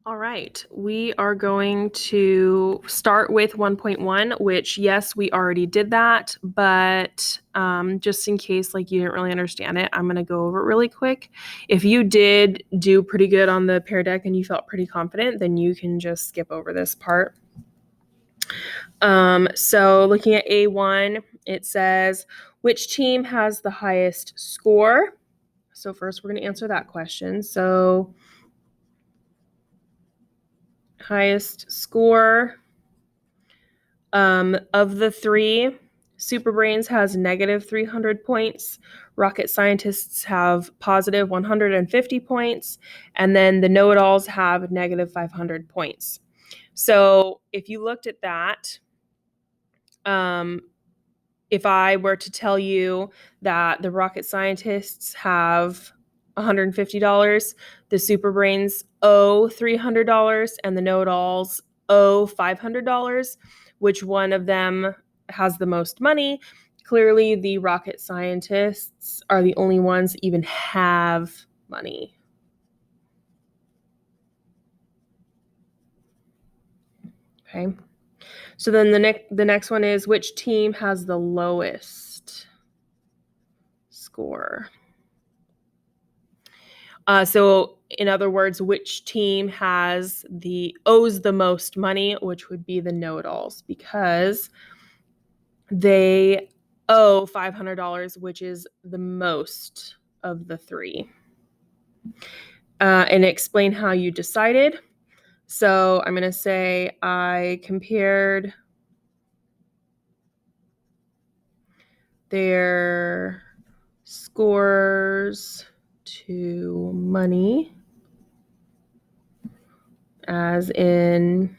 All right, we are going to start with 1.1, which, yes, we already did that, but just in case like you didn't really understand it, I'm going to go over it really quick. If you did do pretty good on the Pear Deck and you felt pretty confident, then you can just skip over this part. So looking at A1, it says, which team has the highest score? So first we're going to answer that question. So highest score of the three, Super Brains has negative 300 points. Rocket Scientists have positive 150 points. And then the Know-It-Alls have negative 500 points. So if you looked at that, if I were to tell you that the Rocket Scientists have $150, the Super Brains owe $300, and the Know-It-Alls owe $500, which one of them has the most money? Clearly, the Rocket Scientists are the only ones that even have money. Okay. So then the next one is, which team has the lowest score? So in other words, which team owes the most money, which would be the Know-It-Alls, because they owe $500, which is the most of the three. And explain how you decided. So I'm going to say I compared their scores to money, as in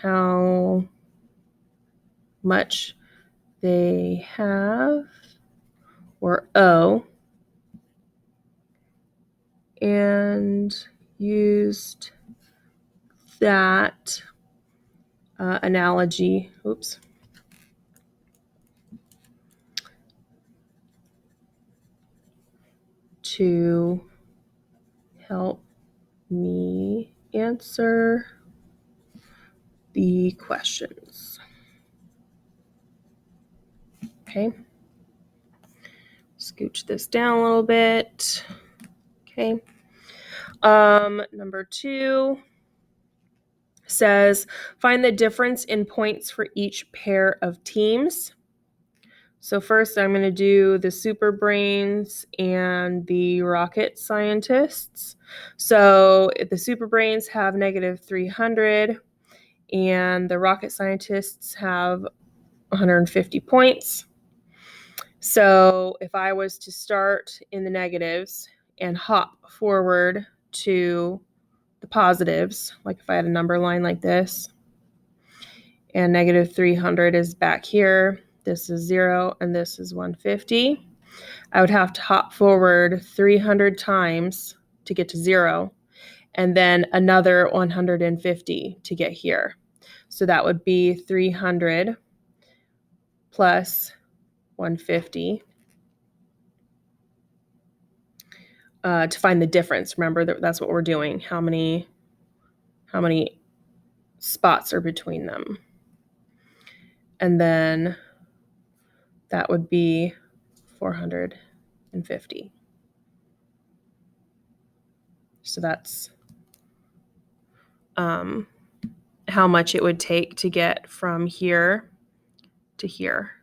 how much they have or owe, and used that analogy to help me answer the questions. Okay. Scooch this down a little bit. Okay. Number 2 says, find the difference in points for each pair of teams. So first I'm going to do the Super Brains and the Rocket Scientists. So if the Super Brains have negative 300 and the Rocket Scientists have 150 points. So if I was to start in the negatives and hop forward to the positives, like if I had a number line like this, and negative 300 is back here, this is 0, and this is 150, I would have to hop forward 300 times to get to 0, and then another 150 to get here. So that would be 300 plus 150 to find the difference. Remember, that's what we're doing. How many spots are between them? And then that would be 450. So that's how much it would take to get from here to here.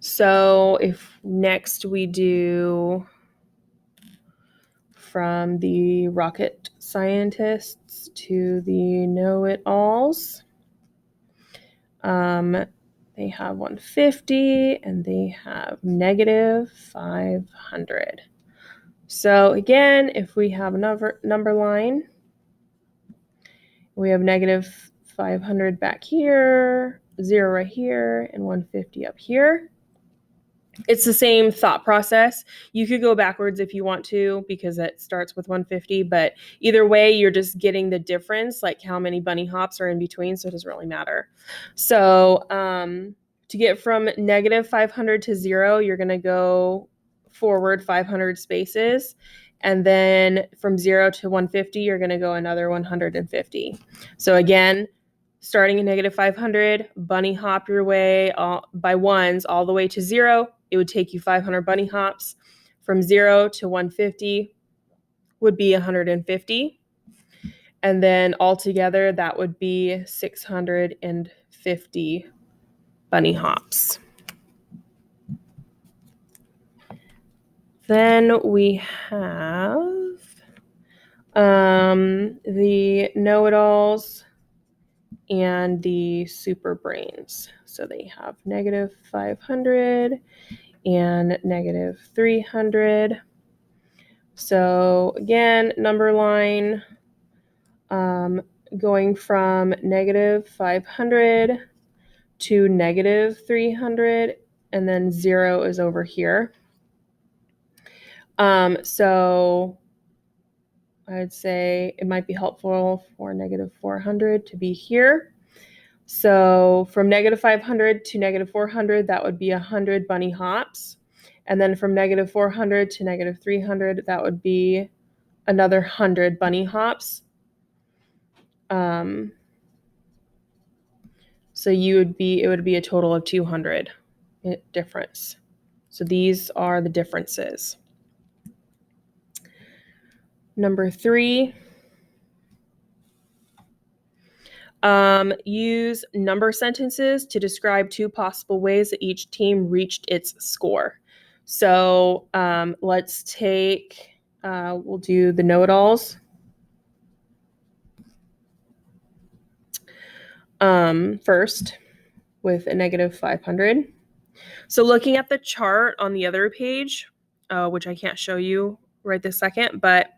So if next we do from the Rocket Scientists to the Know-It-Alls, they have 150 and they have negative 500. So again, if we have another number line, we have negative 500 back here, 0 right here, and 150 up here. It's the same thought process. You could go backwards if you want to, because it starts with 150, but either way, you're just getting the difference, like how many bunny hops are in between, so it doesn't really matter. So To get from negative 500 to 0, you're going to go forward 500 spaces. And then from 0 to 150, you're going to go another 150. So again, starting at negative 500, bunny hop your way by ones all the way to 0. It would take you 500 bunny hops. From 0 to 150 would be 150. And then altogether, that would be 650 bunny hops. Then we have the know-it-alls and the super brains. So they have negative 500 and negative 300. So again, number line, going from negative 500 to negative 300, and then 0 is over here. So I'd say it might be helpful for negative 400 to be here. So from negative 500 to negative 400, that would be 100 bunny hops. And then from negative 400 to negative 300, that would be another 100 bunny hops. So it would be a total of 200 difference. So these are the differences. Number 3, use number sentences to describe 2 possible ways that each team reached its score. So let's take, we'll do the know-it-alls. First, with a negative 500. So looking at the chart on the other page, which I can't show you right this second, but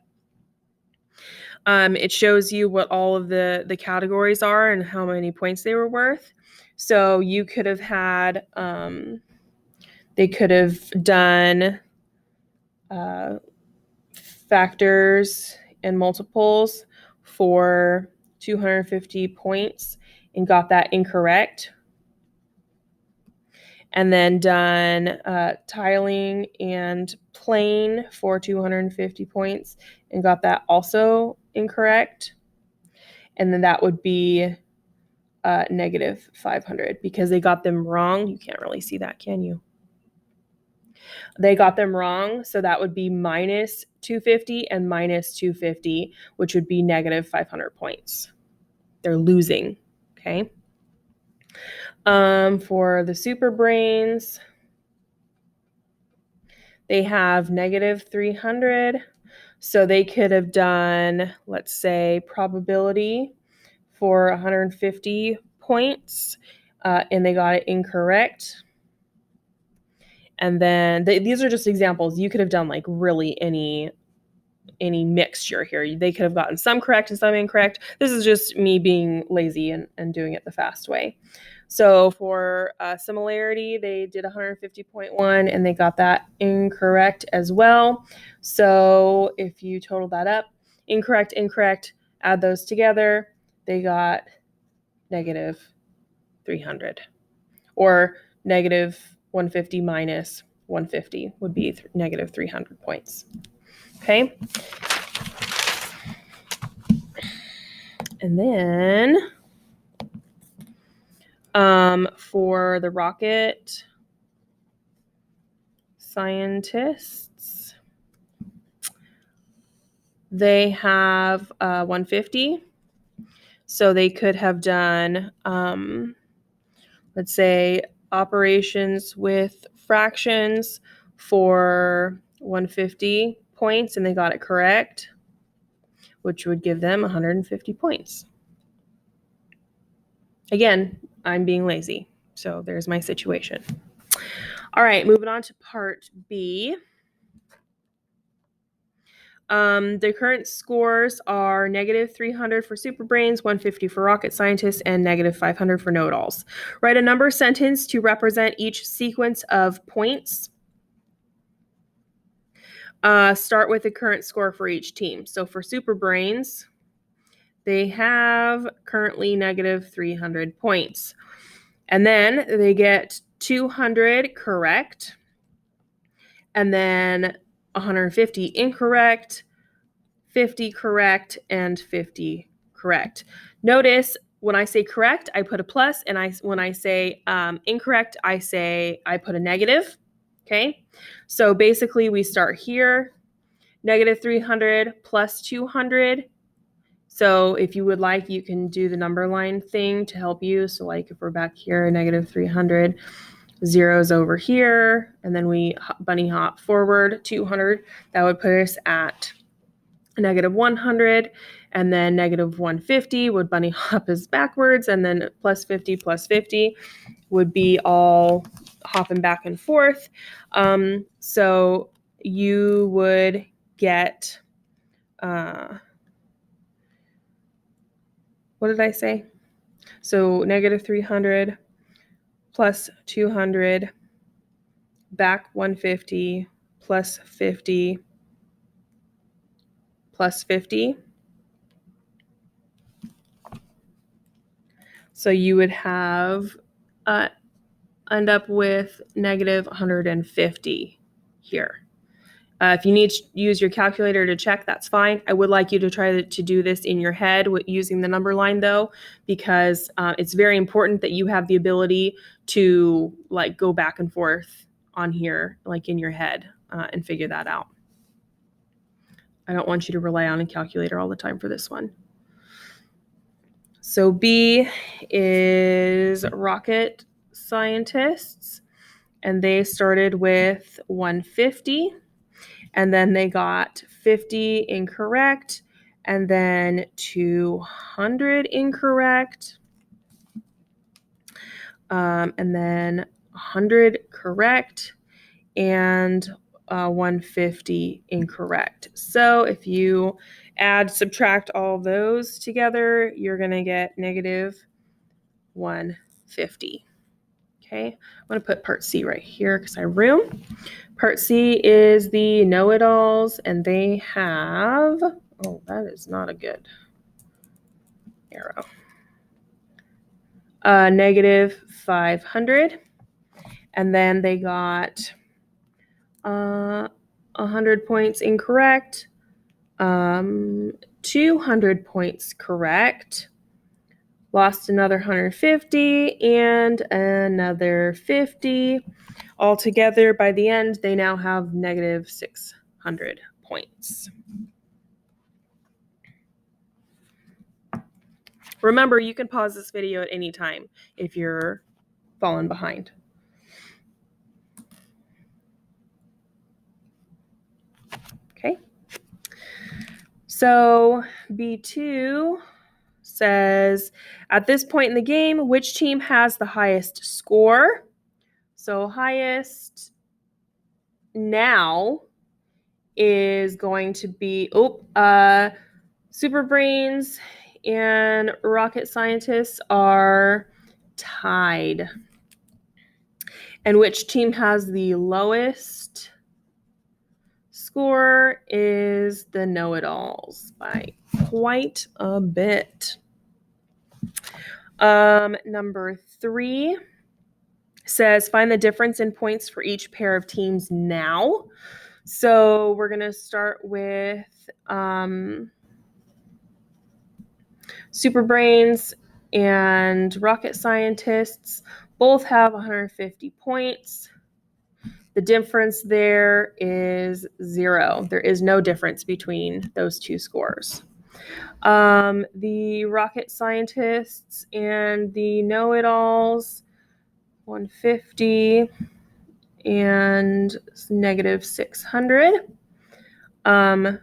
it shows you what all of the categories are and how many points they were worth. So you could have had, they could have done factors and multiples for 250 points and got that incorrect. And then done tiling and plane for 250 points and got that also incorrect. And then that would be negative 500 because they got them wrong. You can't really see that, can you? They got them wrong, so that would be minus 250 and minus 250, which would be negative 500 points. They're losing, okay? For the super brains, they have negative 300, so they could have done, let's say, probability for 150 points, and they got it incorrect. And then these are just examples. You could have done like really any mixture here. They could have gotten some correct and some incorrect. This is just me being lazy and doing it the fast way. So for similarity, they did 150.1 and they got that incorrect as well. So if you total that up, incorrect, add those together, they got negative 300. Or negative 150 minus 150 would be negative 300 points. Okay. And then for the rocket scientists, they have 150. So they could have done, let's say, operations with fractions for 150 points, and they got it correct, which would give them 150 points. Again, I'm being lazy, so there's my situation. All right, moving on to part B. The current scores are negative 300 for super brains, 150 for rocket scientists, and negative 500 for know-it-alls. Write a number sentence to represent each sequence of points. Start with the current score for each team. So for super brains, they have currently negative 300 points. And then they get 200 correct, and then 150 incorrect, 50 correct, and 50 correct. Notice when I say correct, I put a plus, and when I say incorrect, I put a negative. Okay, so basically we start here, negative 300 plus 200. So if you would like, you can do the number line thing to help you. So like if we're back here, negative 300, zeros over here, and then we bunny hop forward 200, that would put us at negative 100, and then negative 150 would bunny hop us backwards, and then plus 50 would be all hopping back and forth. So you would get, what did I say? So negative 300 plus 200, back 150, plus 50, plus 50. So you would have end up with negative 150 here. If you need to use your calculator to check, that's fine. I would like you to try to do this in your head using the number line, though, because it's very important that you have the ability to like go back and forth on here, like in your head, and figure that out. I don't want you to rely on a calculator all the time for this one. So B is rocket scientists, and they started with 150. And then they got 50 incorrect, and then 200 incorrect, and then 100 correct, and 150 incorrect. So if you subtract all those together, you're going to get negative 150. Okay, I'm going to put part C right here because I have room. Part C is the know-it-alls, and they have, oh, that is not a good arrow, negative 500, and then they got 100 points incorrect, 200 points correct, lost another 150, and another 50. Altogether, by the end, they now have negative 600 points. Remember, you can pause this video at any time if you're falling behind. Okay. So B2 says, at this point in the game, which team has the highest score? So highest now is going to be, Super Brains and Rocket Scientists are tied. And which team has the lowest score is the know-it-alls by quite a bit. Number 3 says, find the difference in points for each pair of teams now. So we're going to start with Super Brains and Rocket Scientists. Both have 150 points. The difference there is 0. There is no difference between those two scores. The Rocket Scientists and the know-it-alls, 150 and negative 600.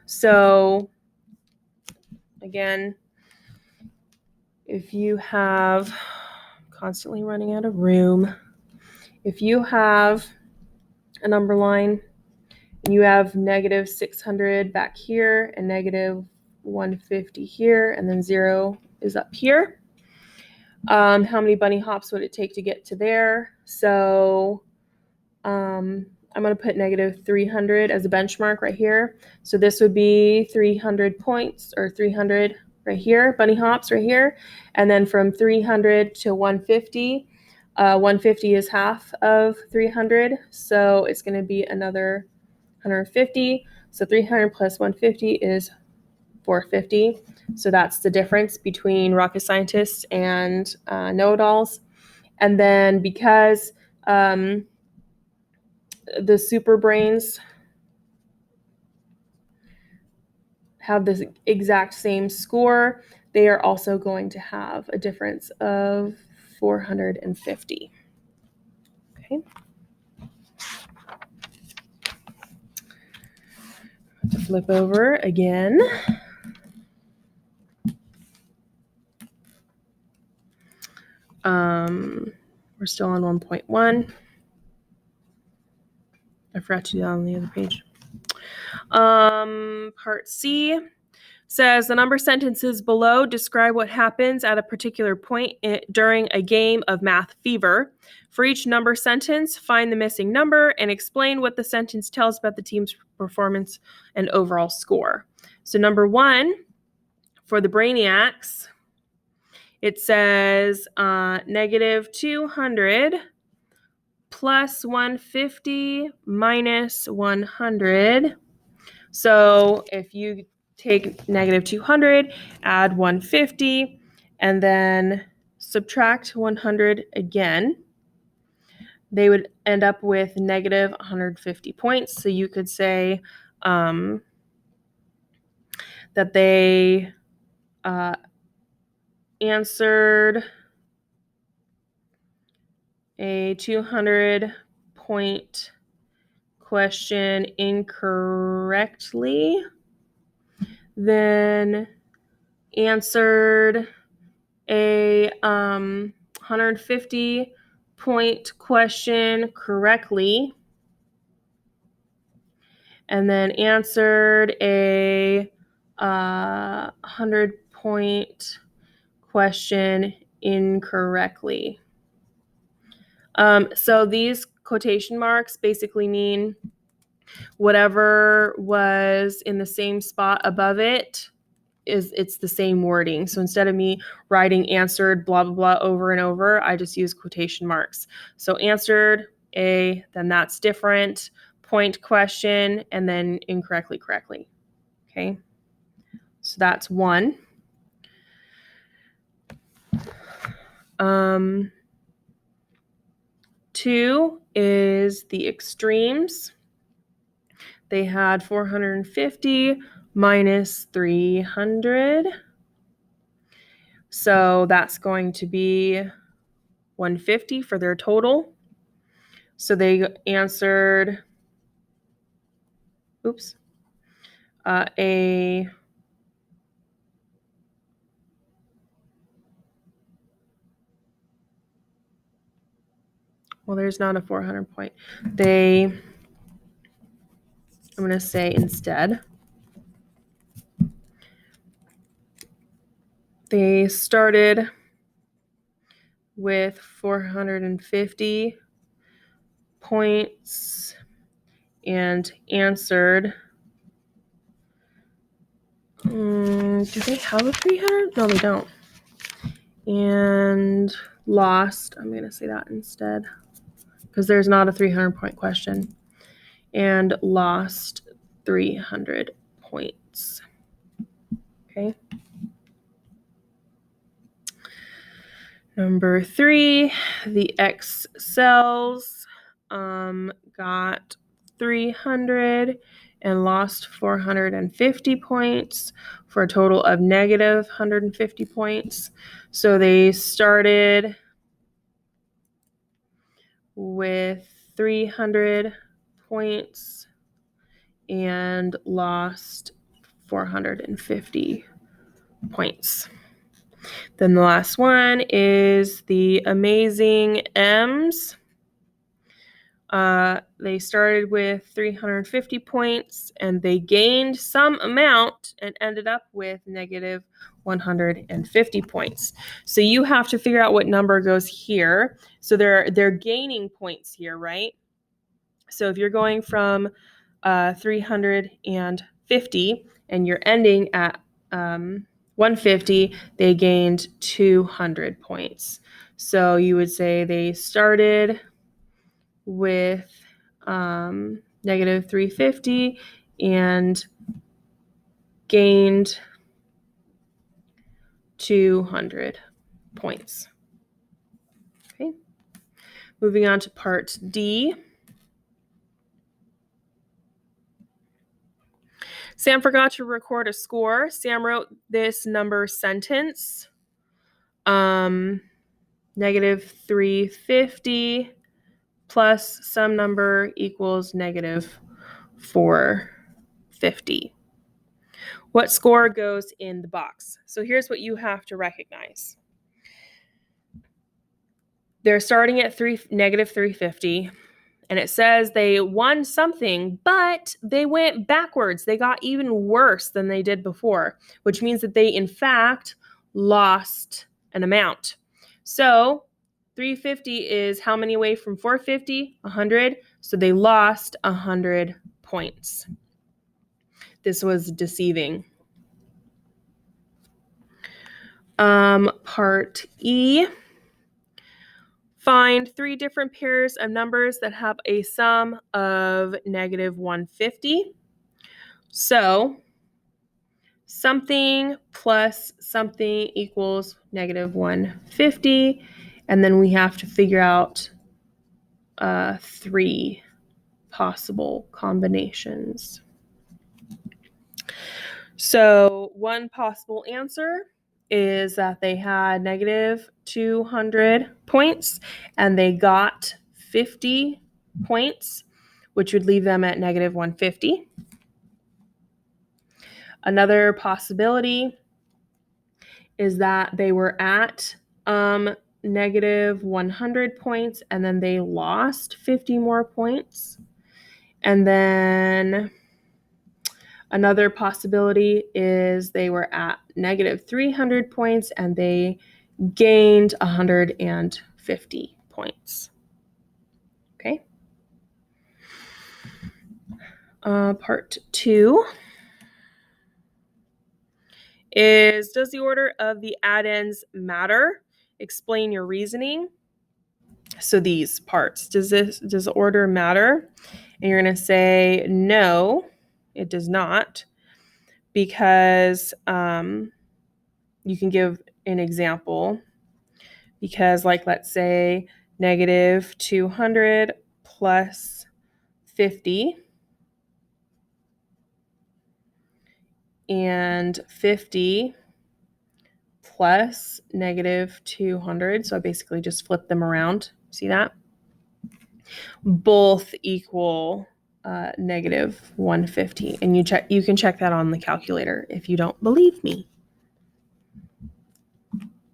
So again, if you have, constantly running out of room, if you have a number line and you have negative 600 back here and negative 150 here, and then 0 is up here, how many bunny hops would it take to get to there? So I'm going to put negative 300 as a benchmark right here. So this would be 300 points, or 300 right here, bunny hops right here. And then from 300 to 150, 150 is half of 300, so it's going to be another 150. So 300 plus 150 is 450. So that's the difference between rocket scientists and know-it-alls. And then because the super brains have this exact same score, they are also going to have a difference of 450. Okay. To flip over again. We're still on 1.1. I forgot to do that on the other page. Part C says the number sentences below describe what happens at a particular point during a game of math fever. For each number sentence, find the missing number and explain what the sentence tells about the team's performance and overall score. So number 1, for the Brainiacs, it says negative 200 plus 150 minus 100. So if you take negative 200, add 150, and then subtract 100 again, they would end up with negative 150 points. So you could say that they answered a 200-point question incorrectly, then answered a 150-point question correctly, and then answered a 100-point question incorrectly. So these quotation marks basically mean whatever was in the same spot above it it's the same wording. So instead of me writing answered blah blah blah over and over, I just use quotation marks. So answered a, then that's different, point question, and then incorrectly correctly. Okay, so that's 1. 2 is the extremes. They had 450 minus 300. So that's going to be 150 for their total. So they answered, well, there's not a 400 point. I'm going to say instead, they started with 450 points and answered, do they have a 300? No, they don't. And lost, I'm going to say that instead, because there's not a 300-point question, and lost 300 points. Okay. Number 3, the X cells got 300 and lost 450 points for a total of negative 150 points. So they started with 300 points and lost 450 points. Then the last one is the amazing M's. They started with 350 points and they gained some amount and ended up with negative 150 points. So you have to figure out what number goes here. So they're gaining points here, right? So if you're going from 350 and you're ending at 150, they gained 200 points. So you would say they started with negative 350 and gained 200 points. Okay. Moving on to part D. Sam forgot to record a score. Sam wrote this number sentence. Negative 350 plus some number equals negative 450. What score goes in the box? So here's what you have to recognize. They're starting at negative 350. And it says they won something, but they went backwards. They got even worse than they did before, which means that they, in fact, lost an amount. So 350 is how many away from 450? 100. So they lost 100 points. This was deceiving. Part E. Find 3 different pairs of numbers that have a sum of negative 150. So something plus something equals negative 150. And then we have to figure out 3 possible combinations. So one possible answer is that they had negative 200 points and they got 50 points, which would leave them at negative 150. Another possibility is that they were at negative 100 points and then they lost 50 more points. And then another possibility is they were at negative 300 points and they gained 150 points. Okay. Part 2 is, does the order of the addends matter? Explain your reasoning. So these parts, does the order matter? And you're going to say, no, it does not, because you can give an example. Because, like, let's say negative 200 plus 50 and 50 plus negative 200. So I basically just flip them around. See that? Both equal negative 150. And you can check that on the calculator if you don't believe me.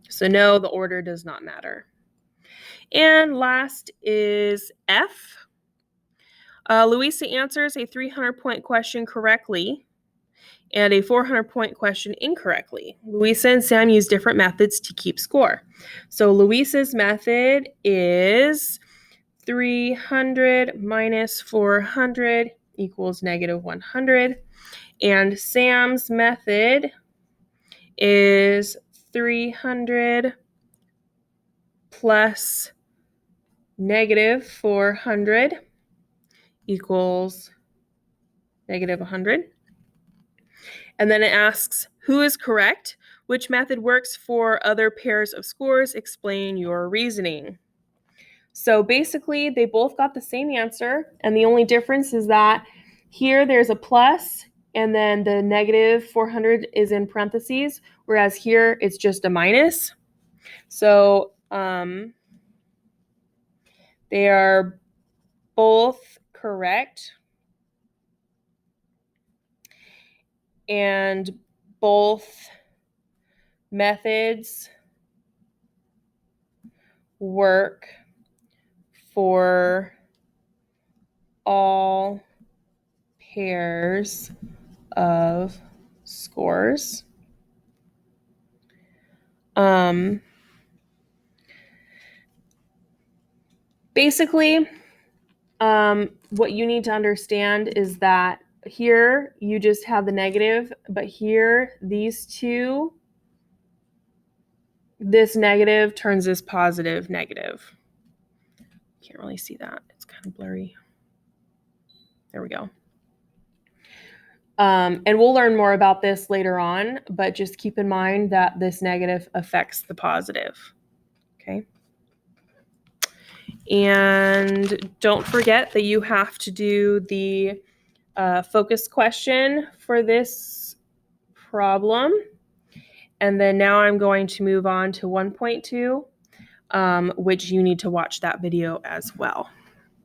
So no, the order does not matter. And last is F. Louisa answers a 300-point question correctly and a 400-point question incorrectly. Louisa and Sam use different methods to keep score. So Louisa's method is 300 minus 400 equals negative 100. And Sam's method is 300 plus negative 400 equals negative 100. And then it asks, who is correct? Which method works for other pairs of scores? Explain your reasoning. So basically, they both got the same answer, and the only difference is that here there's a plus, and then the negative 400 is in parentheses, whereas here it's just a minus. So they are both correct, and both methods work for all pairs of scores. Basically, what you need to understand is that here you just have the negative, but here these two this negative turns this positive negative. Can't really see that. It's kind of blurry. There we go. And we'll learn more about this later on, but just keep in mind that this negative affects the positive. Okay. And don't forget that you have to do the focus question for this problem. And then now I'm going to move on to 1.2, which you need to watch that video as well.